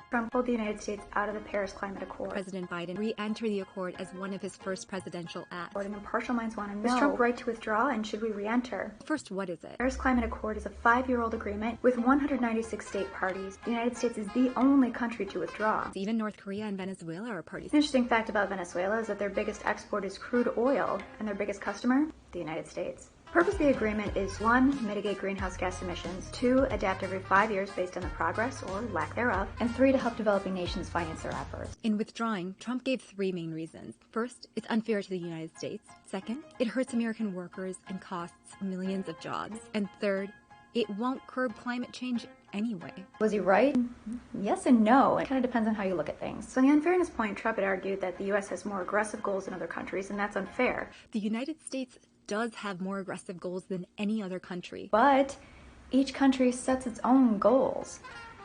Trump pulled the United States out of the Paris Climate Accord. President Biden re-entered the accord as one of his first presidential acts. And impartial minds want to know, is Trump right to withdraw, and should we re-enter? First, what is it? The Paris Climate Accord is a 5-year-old agreement with 196 state parties. The United States is the only country to withdraw. Even North Korea and Venezuela are parties. An interesting fact about Venezuela is that their biggest export is crude oil, and their biggest customer, the United States. The purpose of the agreement is 1. Mitigate greenhouse gas emissions, 2. Adapt every 5 years based on the progress or lack thereof, and 3. To help developing nations finance their efforts. In withdrawing, Trump gave 3 main reasons. First, it's unfair to the United States. Second, it hurts American workers and costs millions of jobs. And third, it won't curb climate change anyway. Was he right? Yes and no. It kind of depends on how you look at things. So on the unfairness point, Trump had argued that the U.S. has more aggressive goals than other countries, and that's unfair. The United States does have more aggressive goals than any other country. But each country sets its own goals.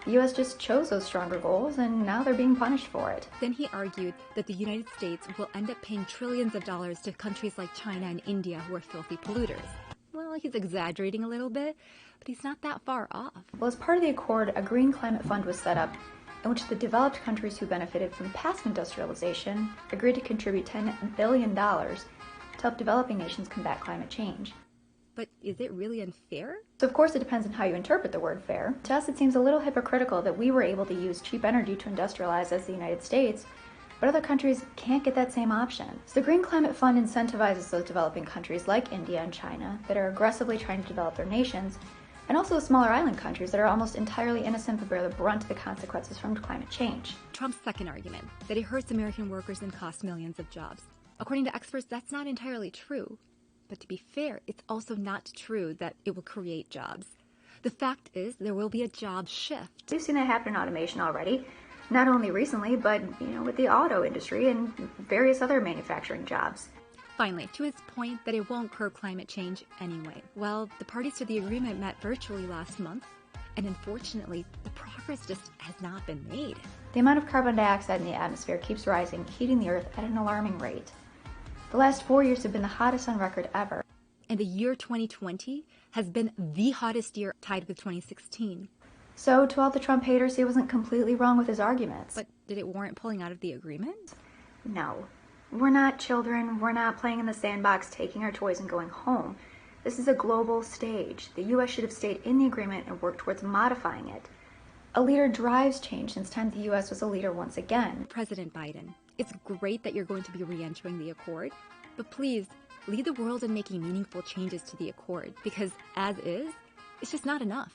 The U.S. just chose those stronger goals, and now they're being punished for it. Then he argued that the United States will end up paying trillions of dollars to countries like China and India who are filthy polluters. Well, he's exaggerating a little bit, but he's not that far off. Well, as part of the accord, a green climate fund was set up in which the developed countries who benefited from past industrialization agreed to contribute $10 billion to help developing nations combat climate change. But is it really unfair? So of course it depends on how you interpret the word fair. To us it seems a little hypocritical that we were able to use cheap energy to industrialize as the United States, but other countries can't get that same option. So the Green Climate Fund incentivizes those developing countries like India and China that are aggressively trying to develop their nations, and also the smaller island countries that are almost entirely innocent but bear the brunt of the consequences from climate change. Trump's second argument, that it hurts American workers and costs millions of jobs. According to experts, that's not entirely true. But to be fair, it's also not true that it will create jobs. The fact is, there will be a job shift. We've seen that happen in automation already, not only recently, but with the auto industry and various other manufacturing jobs. Finally, to his point that it won't curb climate change anyway. Well, the parties to the agreement met virtually last month, and unfortunately, the progress just has not been made. The amount of carbon dioxide in the atmosphere keeps rising, heating the Earth at an alarming rate. The last 4 years have been the hottest on record ever. And the year 2020 has been the hottest year, tied with 2016. So, to all the Trump haters, he wasn't completely wrong with his arguments. But did it warrant pulling out of the agreement? No. We're not children. We're not playing in the sandbox, taking our toys and going home. This is a global stage. The U.S. should have stayed in the agreement and worked towards modifying it. A leader drives change since time the U.S. was a leader once again. President Biden, it's great that you're going to be re-entering the accord, but please, lead the world in making meaningful changes to the accord, because as is, it's just not enough.